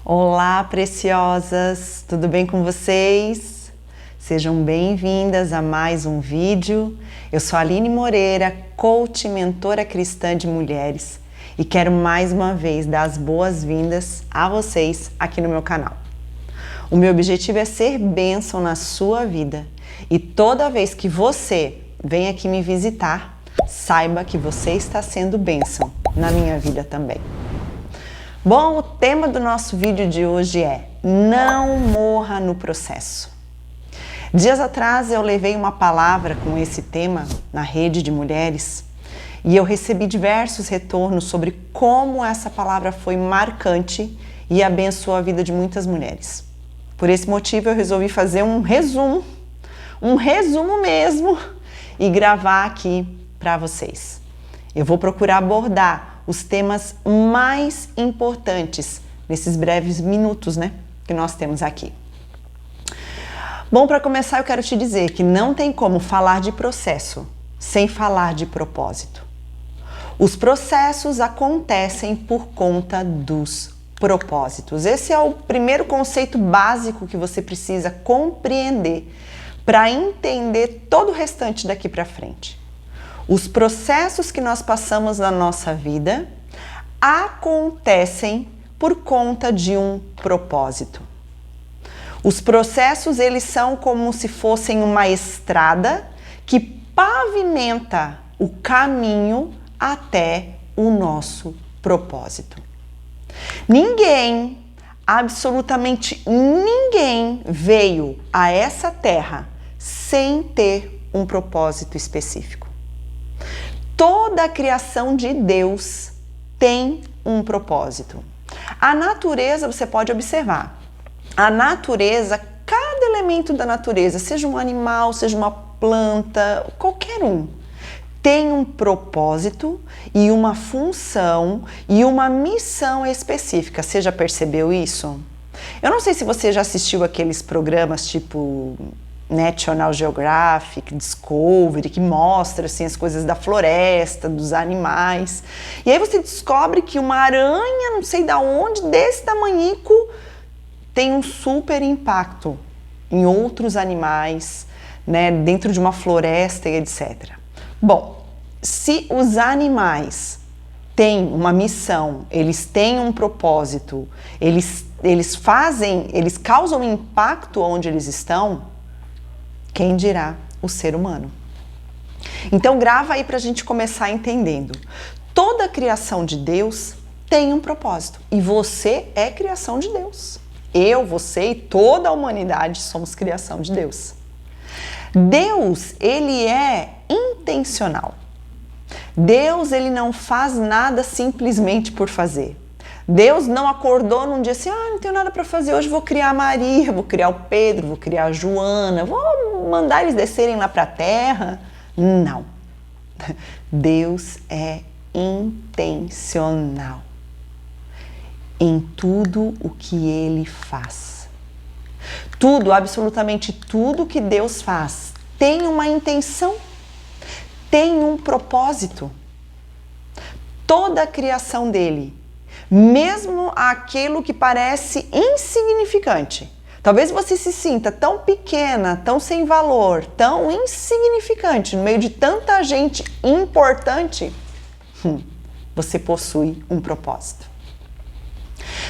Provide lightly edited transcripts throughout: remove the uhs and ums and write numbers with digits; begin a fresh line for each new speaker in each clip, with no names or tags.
Olá, preciosas! Tudo bem com vocês? Sejam bem-vindas a mais um vídeo. Eu sou a Aline Moreira, coach e mentora cristã de mulheres e quero mais uma vez dar as boas-vindas a vocês aqui no meu canal. O meu objetivo é ser bênção na sua vida e toda vez que você vem aqui me visitar, saiba que você está sendo bênção na minha vida também. Bom, o tema do nosso vídeo de hoje é não morra no processo. Dias atrás eu levei uma palavra com esse tema na rede de mulheres e eu recebi diversos retornos sobre como essa palavra foi marcante e abençoou a vida de muitas mulheres. Por esse motivo eu resolvi fazer um resumo mesmo e gravar aqui para vocês. Eu vou procurar abordar os temas mais importantes nesses breves minutos, que nós temos aqui. Bom, para começar eu quero te dizer que não tem como falar de processo sem falar de propósito. Os processos acontecem por conta dos propósitos. Esse é o primeiro conceito básico que você precisa compreender para entender todo o restante daqui para frente. Os processos que nós passamos na nossa vida acontecem por conta de um propósito. Os processos, eles são como se fossem uma estrada que pavimenta o caminho até o nosso propósito. Ninguém, absolutamente ninguém veio a essa terra sem ter um propósito específico. Toda a criação de Deus tem um propósito. A natureza, você pode observar, a natureza, cada elemento da natureza, seja um animal, seja uma planta, qualquer um, tem um propósito e uma função e uma missão específica. Você já percebeu isso? Eu não sei se você já assistiu aqueles programas tipo National Geographic, Discovery, que mostra assim, as coisas da floresta, dos animais. E aí você descobre que uma aranha, não sei da onde, desse tamanhico, tem um super impacto em outros animais, dentro de uma floresta e etc. Bom, se os animais têm uma missão, eles têm um propósito, eles causam impacto onde eles estão, quem dirá o ser humano? Então grava aí para a gente começar entendendo. Toda a criação de Deus tem um propósito e você é criação de Deus. Eu, você e toda a humanidade somos criação de Deus. Deus, ele é intencional. Deus, ele não faz nada simplesmente por fazer. Deus não acordou num dia assim, não tenho nada para fazer, hoje vou criar a Maria, vou criar o Pedro, vou criar a Joana, vou mandar eles descerem lá para a terra. Não. Deus é intencional em tudo o que Ele faz. Tudo, absolutamente tudo que Deus faz tem uma intenção, tem um propósito. Toda a criação dele, mesmo aquilo que parece insignificante. Talvez você se sinta tão pequena, tão sem valor, tão insignificante no meio de tanta gente importante. Você possui um propósito.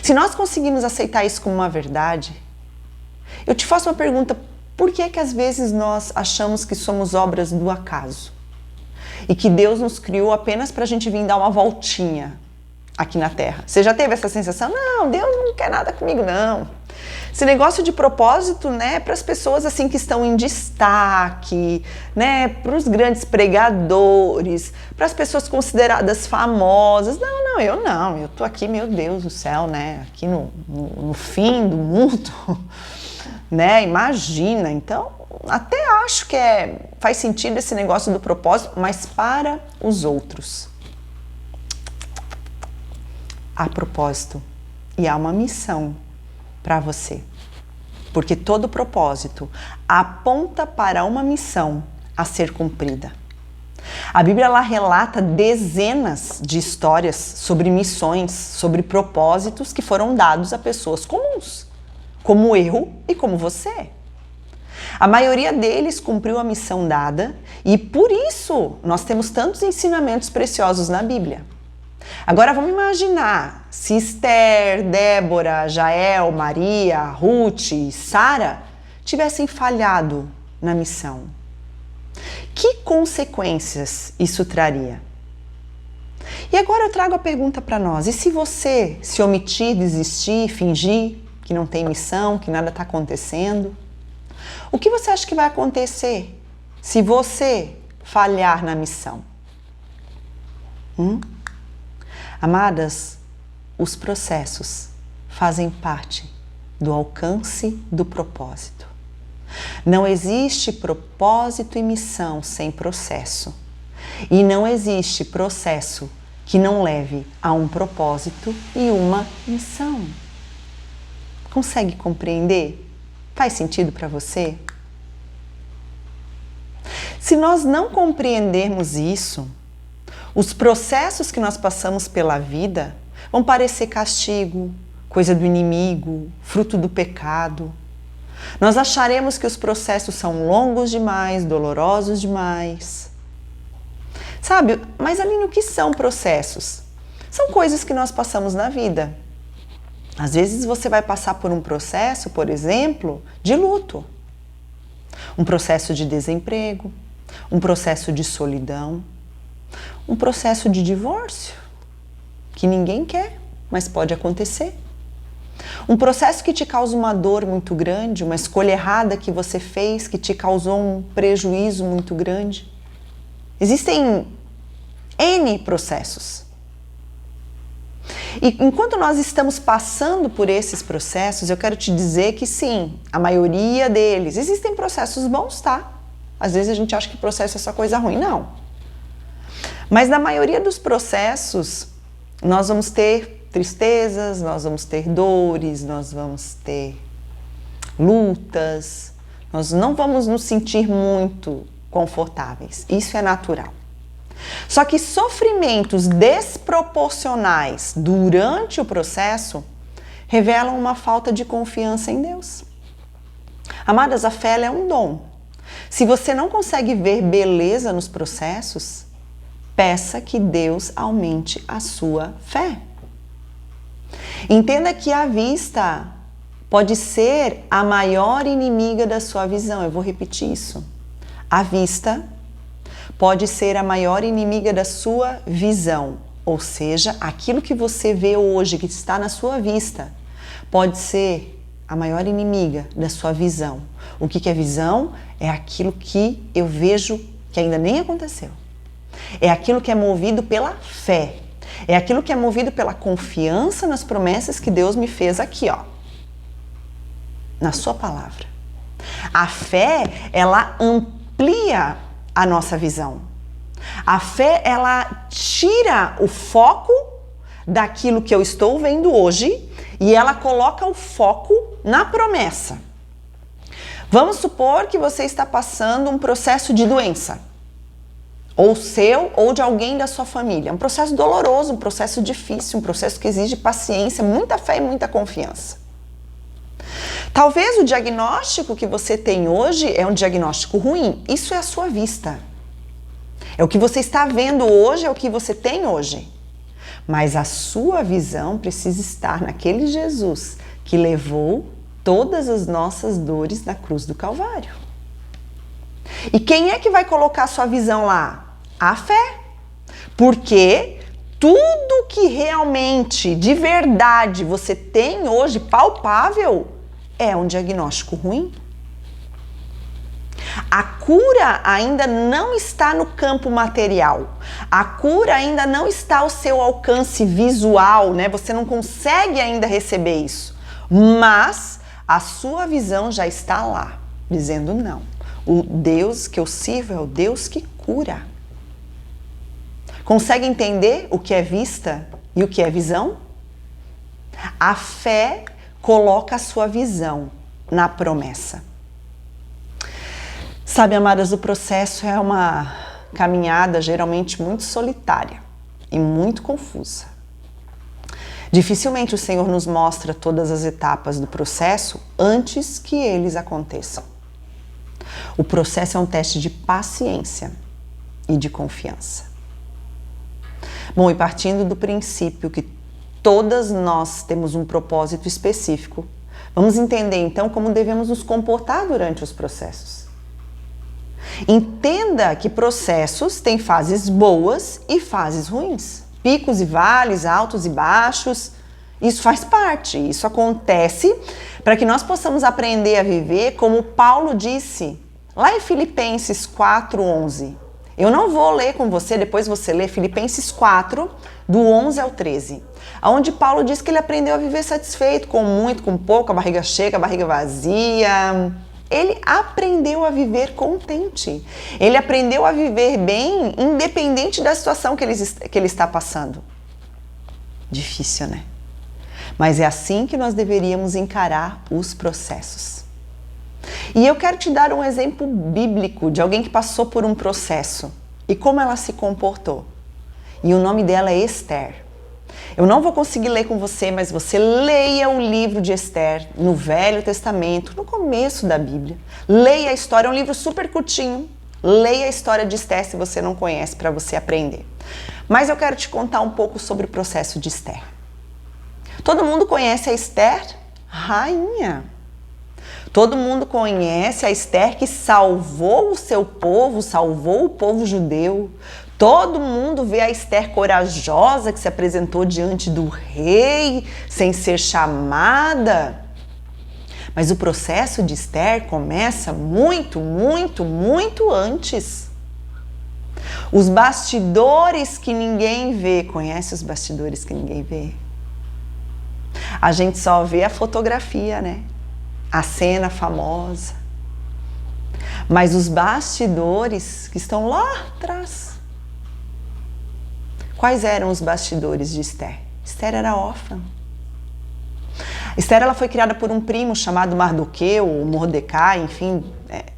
Se nós conseguimos aceitar isso como uma verdade, eu te faço uma pergunta: por que é que às vezes nós achamos que somos obras do acaso? E que Deus nos criou apenas para a gente vir dar uma voltinha aqui na Terra? Você já teve essa sensação? Não, Deus não quer nada comigo, não. Esse negócio de propósito, para as pessoas assim que estão em destaque, para os grandes pregadores, para as pessoas consideradas famosas. Não, eu tô aqui, meu Deus do céu, aqui no fim do mundo, Imagina. Então, até acho que faz sentido esse negócio do propósito, mas para os outros há propósito e há uma missão para você. Porque todo propósito aponta para uma missão a ser cumprida. A Bíblia ela relata dezenas de histórias sobre missões, sobre propósitos que foram dados a pessoas comuns, como eu e como você. A maioria deles cumpriu a missão dada e por isso nós temos tantos ensinamentos preciosos na Bíblia. Agora vamos imaginar se Esther, Débora, Jael, Maria, Ruth e Sara tivessem falhado na missão. Que consequências isso traria? E agora eu trago a pergunta para nós. E se você se omitir, desistir, fingir que não tem missão, que nada está acontecendo? O que você acha que vai acontecer se você falhar na missão? Amadas, os processos fazem parte do alcance do propósito. Não existe propósito e missão sem processo. E não existe processo que não leve a um propósito e uma missão. Consegue compreender? Faz sentido para você? Se nós não compreendermos isso, os processos que nós passamos pela vida vão parecer castigo, coisa do inimigo, fruto do pecado. Nós acharemos que os processos são longos demais, dolorosos demais. Sabe, mas Aline, o que são processos? São coisas que nós passamos na vida. Às vezes você vai passar por um processo, por exemplo, de luto. Um processo de desemprego, um processo de solidão, um processo de divórcio, que ninguém quer, mas pode acontecer. Um processo que te causa uma dor muito grande, uma escolha errada que você fez, que te causou um prejuízo muito grande. Existem N processos. E enquanto nós estamos passando por esses processos, eu quero te dizer que sim, a maioria deles, existem processos bons, tá? Às vezes a gente acha que processo é só coisa ruim, não. Mas na maioria dos processos, nós vamos ter tristezas, nós vamos ter dores, nós vamos ter lutas, nós não vamos nos sentir muito confortáveis. Isso é natural. Só que sofrimentos desproporcionais durante o processo revelam uma falta de confiança em Deus. Amadas, a fé é um dom. Se você não consegue ver beleza nos processos, peça que Deus aumente a sua fé. Entenda que a vista pode ser a maior inimiga da sua visão. Eu vou repetir isso. A vista pode ser a maior inimiga da sua visão, ou seja, aquilo que você vê hoje, que está na sua vista, pode ser a maior inimiga da sua visão. O que é visão? É aquilo que eu vejo que ainda nem aconteceu. É aquilo que é movido pela fé. É aquilo que é movido pela confiança nas promessas que Deus me fez aqui, ó, na sua palavra. A fé, ela amplia a nossa visão. A fé, ela tira o foco daquilo que eu estou vendo hoje e ela coloca o foco na promessa. Vamos supor que você está passando um processo de doença, ou seu ou de alguém da sua família. Um processo doloroso, um processo difícil, um processo que exige paciência, muita fé e muita confiança. Talvez o diagnóstico que você tem hoje é um diagnóstico ruim. Isso é a sua vista. É o que você está vendo hoje, é o que você tem hoje. Mas a sua visão precisa estar naquele Jesus que levou todas as nossas dores na cruz do Calvário. E quem é que vai colocar a sua visão lá? A fé. Porque tudo que realmente, de verdade, você tem hoje, palpável, é um diagnóstico ruim. A cura ainda não está no campo material. A cura ainda não está ao seu alcance visual, né? Você não consegue ainda receber isso. Mas a sua visão já está lá, dizendo não. O Deus que eu sirvo é o Deus que cura. Consegue entender o que é vista e o que é visão? A fé coloca a sua visão na promessa. Sabe, amadas, o processo é uma caminhada geralmente muito solitária e muito confusa. Dificilmente o Senhor nos mostra todas as etapas do processo antes que eles aconteçam. O processo é um teste de paciência e de confiança. Bom, e partindo do princípio que todas nós temos um propósito específico, vamos entender então como devemos nos comportar durante os processos. Entenda que processos têm fases boas e fases ruins, picos e vales, altos e baixos. Isso faz parte, isso acontece para que nós possamos aprender a viver como Paulo disse lá em Filipenses 4:11. Eu não vou ler com você, depois você lê Filipenses 4, do 11 ao 13, onde Paulo diz que ele aprendeu a viver satisfeito com muito, com pouco, a barriga cheia, a barriga vazia. Ele aprendeu a viver contente. Ele aprendeu a viver bem, independente da situação que ele está passando. Difícil, né? Mas é assim que nós deveríamos encarar os processos. E eu quero te dar um exemplo bíblico de alguém que passou por um processo e como ela se comportou. E o nome dela é Esther. Eu não vou conseguir ler com você, mas você leia o livro de Esther no Velho Testamento, no começo da Bíblia. Leia a história, é um livro super curtinho. Leia a história de Esther se você não conhece, para você aprender. Mas eu quero te contar um pouco sobre o processo de Esther. Todo mundo conhece a Esther, rainha. Todo mundo conhece a Esther que salvou o seu povo, salvou o povo judeu. Todo mundo vê a Esther corajosa que se apresentou diante do rei sem ser chamada. Mas o processo de Esther começa muito, muito, muito antes. Os bastidores que ninguém vê. Conhece os bastidores que ninguém vê? A gente só vê a fotografia, né? A cena famosa. Mas os bastidores que estão lá atrás. Quais eram os bastidores de Esther? Esther era órfã. Esther ela foi criada por um primo chamado Mardoqueu, ou Mordecai, enfim,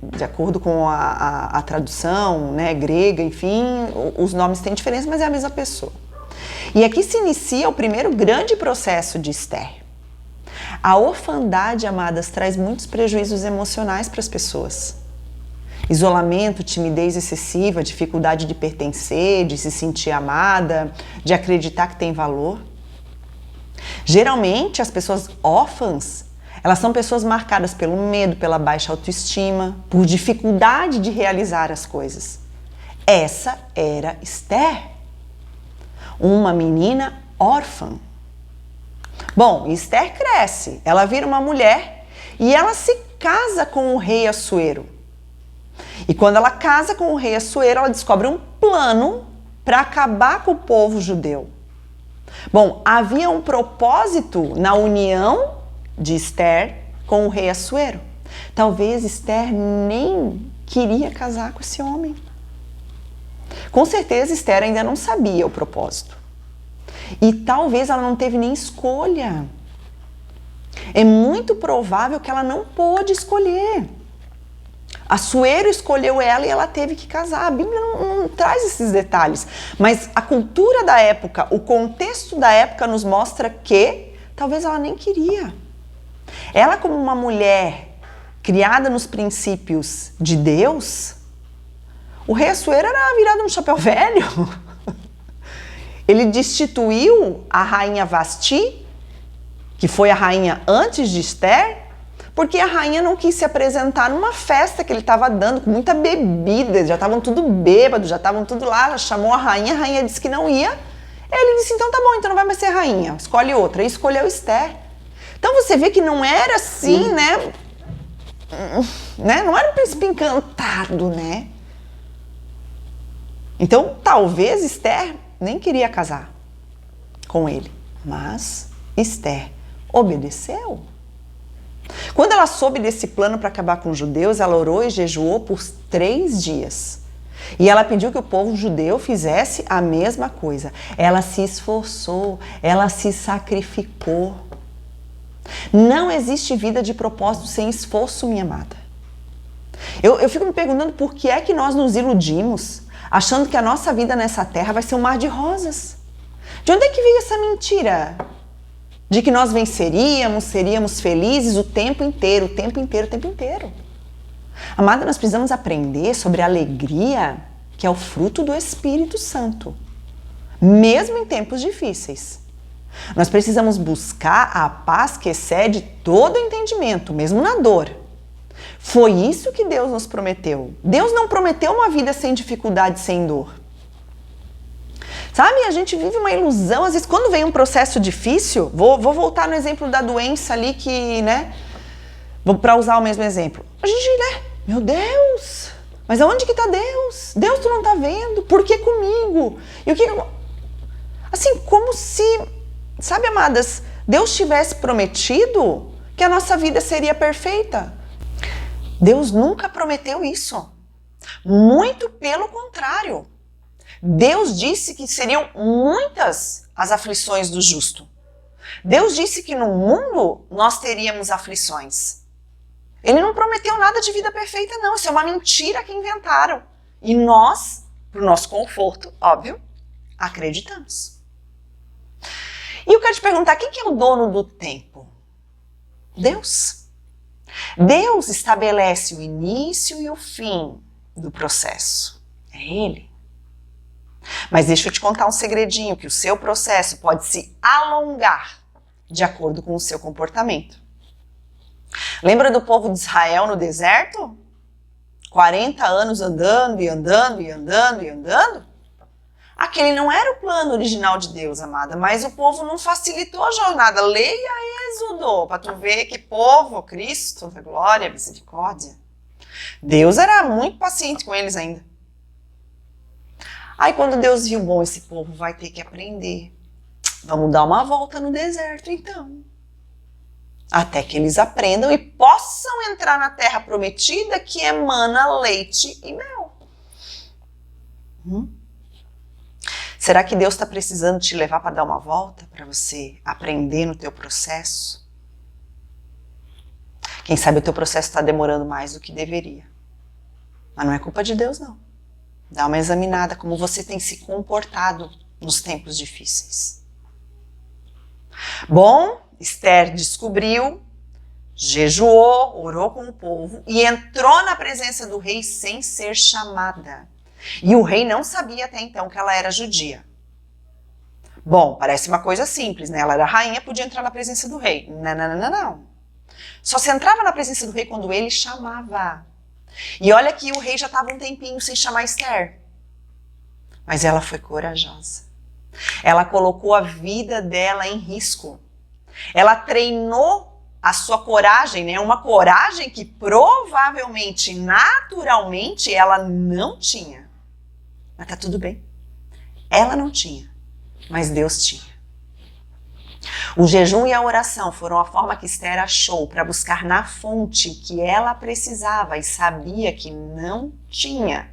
de acordo com a tradução, né, grega, enfim, os nomes têm diferença, mas é a mesma pessoa. E aqui se inicia o primeiro grande processo de Esther. A orfandade, amadas, traz muitos prejuízos emocionais para as pessoas. Isolamento, timidez excessiva, dificuldade de pertencer, de se sentir amada, de acreditar que tem valor. Geralmente, as pessoas órfãs, elas são pessoas marcadas pelo medo, pela baixa autoestima, por dificuldade de realizar as coisas. Essa era Esther, uma menina órfã. Bom, Esther cresce, ela vira uma mulher e ela se casa com o rei Assuero. E quando ela casa com o rei Assuero, ela descobre um plano para acabar com o povo judeu. Bom, havia um propósito na união de Esther com o rei Assuero. Talvez Esther nem queria casar com esse homem. Com certeza Esther ainda não sabia o propósito. E talvez ela não teve nem escolha. É muito provável que ela não pôde escolher. Assuero escolheu ela e ela teve que casar. A Bíblia não traz esses detalhes. Mas a cultura da época, o contexto da época nos mostra que talvez ela nem queria. Ela, como uma mulher criada nos princípios de Deus, o rei Assuero era virado um chapéu velho. Ele destituiu a rainha Vasti, que foi a rainha antes de Esther, porque a rainha não quis se apresentar numa festa que ele estava dando, com muita bebida, já estavam tudo bêbados, já estavam tudo lá, ela chamou a rainha disse que não ia, ele disse, então tá bom, então não vai mais ser rainha, escolhe outra, e escolheu Esther. Então você vê que não era assim, né? Não era um príncipe encantado, né? Então talvez Esther nem queria casar com ele, mas Esther obedeceu. Quando ela soube desse plano para acabar com os judeus, ela orou e jejuou por 3 dias. E ela pediu que o povo judeu fizesse a mesma coisa. Ela se esforçou, ela se sacrificou. Não existe vida de propósito sem esforço, minha amada. Eu fico me perguntando por que é que nós nos iludimos, achando que a nossa vida nessa terra vai ser um mar de rosas. De onde é que veio essa mentira? De que nós venceríamos, seríamos felizes o tempo inteiro, o tempo inteiro, o tempo inteiro. Amada, nós precisamos aprender sobre a alegria que é o fruto do Espírito Santo, mesmo em tempos difíceis. Nós precisamos buscar a paz que excede todo entendimento, mesmo na dor. Foi isso que Deus nos prometeu. Deus não prometeu uma vida sem dificuldade, sem dor. Sabe, a gente vive uma ilusão, às vezes quando vem um processo difícil, vou voltar no exemplo da doença ali que, né, para usar o mesmo exemplo. A gente, né, meu Deus, mas aonde que está Deus? Deus, tu não está vendo? Por que comigo? E o que... Assim, como se, sabe, amadas, Deus tivesse prometido que a nossa vida seria perfeita. Deus nunca prometeu isso. Muito pelo contrário. Deus disse que seriam muitas as aflições do justo. Deus disse que no mundo nós teríamos aflições. Ele não prometeu nada de vida perfeita, não. Isso é uma mentira que inventaram. E nós, para o nosso conforto, óbvio, acreditamos. E eu quero te perguntar, quem que é o dono do tempo? Deus. Deus estabelece o início e o fim do processo. É Ele. Mas deixa eu te contar um segredinho, que o seu processo pode se alongar de acordo com o seu comportamento. Lembra do povo de Israel no deserto? 40 anos andando e andando e andando e andando? Aquele não era o plano original de Deus, amada, mas o povo não facilitou a jornada. Leia Êxodo, para tu ver que povo, Cristo da glória, misericórdia. Deus era muito paciente com eles ainda. Aí quando Deus viu, bom, esse povo vai ter que aprender. Vamos dar uma volta no deserto então. Até que eles aprendam e possam entrar na terra prometida que emana leite e mel. Será que Deus está precisando te levar para dar uma volta? Para você aprender no teu processo? Quem sabe o teu processo está demorando mais do que deveria. Mas não é culpa de Deus, não. Dá uma examinada como você tem se comportado nos tempos difíceis. Bom, Esther descobriu, jejuou, orou com o povo e entrou na presença do rei sem ser chamada. E o rei não sabia até então que ela era judia. Bom, parece uma coisa simples, né? Ela era rainha, podia entrar na presença do rei. Não. Só se entrava na presença do rei quando ele chamava. E olha que o rei já estava um tempinho sem chamar Esther. Mas ela foi corajosa. Ela colocou a vida dela em risco. Ela treinou a sua coragem, né? Uma coragem que provavelmente, naturalmente, ela não tinha. Mas tá tudo bem. Ela não tinha, mas Deus tinha. O jejum e a oração foram a forma que Esther achou para buscar na fonte que ela precisava e sabia que não tinha.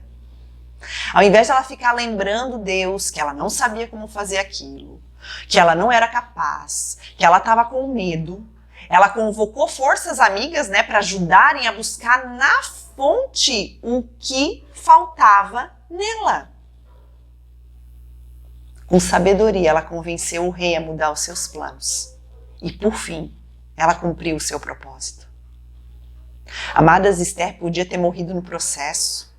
Ao invés de ela ficar lembrando Deus que ela não sabia como fazer aquilo, que ela não era capaz, que ela estava com medo, ela convocou forças amigas, né, para ajudarem a buscar na fonte o que faltava nela. Com sabedoria, ela convenceu o rei a mudar os seus planos. E, por fim, ela cumpriu o seu propósito. Amadas, Esther podia ter morrido no processo.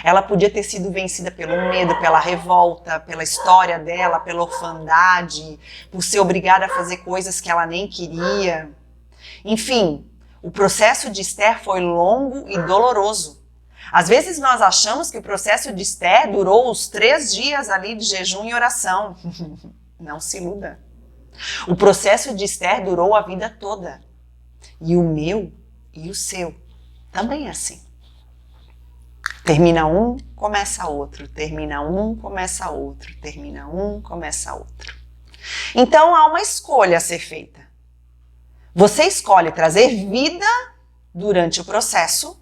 Ela podia ter sido vencida pelo medo, pela revolta, pela história dela, pela orfandade, por ser obrigada a fazer coisas que ela nem queria. Enfim, o processo de Esther foi longo e doloroso. Às vezes nós achamos que o processo de Esther durou os 3 dias ali de jejum e oração. Não se iluda. O processo de Esther durou a vida toda. E o meu e o seu também é assim. Termina um, começa outro. Termina um, começa outro. Termina um, começa outro. Então há uma escolha a ser feita. Você escolhe trazer vida durante o processo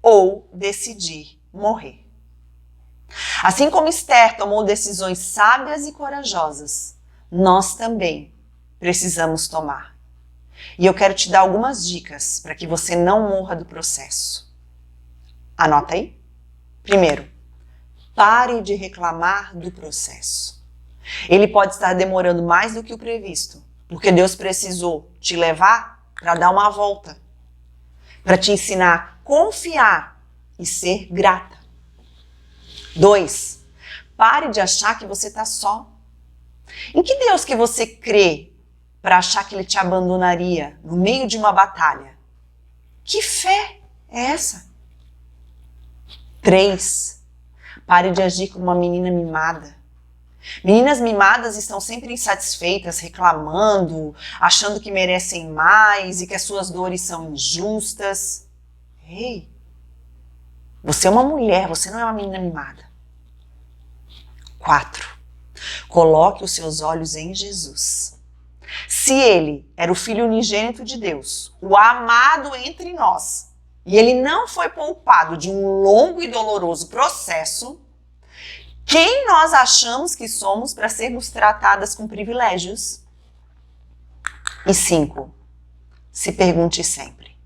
ou decidir morrer. Assim como Esther tomou decisões sábias e corajosas, nós também precisamos tomar. E eu quero te dar algumas dicas para que você não morra do processo. Anota aí. Primeiro, Pare de reclamar do processo. Ele pode estar demorando mais do que o previsto, porque Deus precisou te levar para dar uma volta, para te ensinar a confiar e ser grata. 2. Pare de achar que você está só. Em que Deus que você crê para achar que Ele te abandonaria no meio de uma batalha? Que fé é essa? 3. Pare de agir como uma menina mimada. Meninas mimadas estão sempre insatisfeitas, reclamando, achando que merecem mais e que as suas dores são injustas. Ei, você é uma mulher, você não é uma menina mimada. 4. Coloque os seus olhos em Jesus. Se Ele era o Filho unigênito de Deus, o amado entre nós, e Ele não foi poupado de um longo e doloroso processo, quem nós achamos que somos para sermos tratadas com privilégios? E 5. Se pergunte sempre: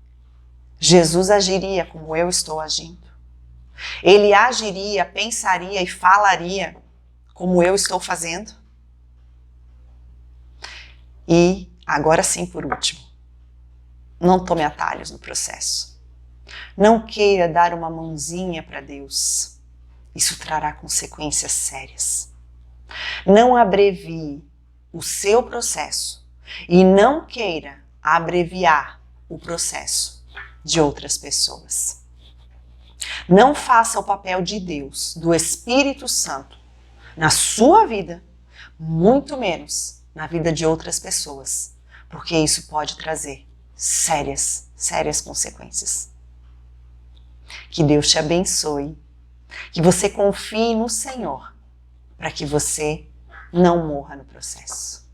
Jesus agiria como eu estou agindo? Ele agiria, pensaria e falaria como eu estou fazendo? E agora sim, por último, não tome atalhos no processo. Não queira dar uma mãozinha para Deus. Isso trará consequências sérias. Não abrevie o seu processo e não queira abreviar o processo de outras pessoas. Não faça o papel de Deus, do Espírito Santo, na sua vida, muito menos na vida de outras pessoas, porque isso pode trazer sérias consequências. Que Deus te abençoe, que você confie no Senhor, para que você não morra no processo.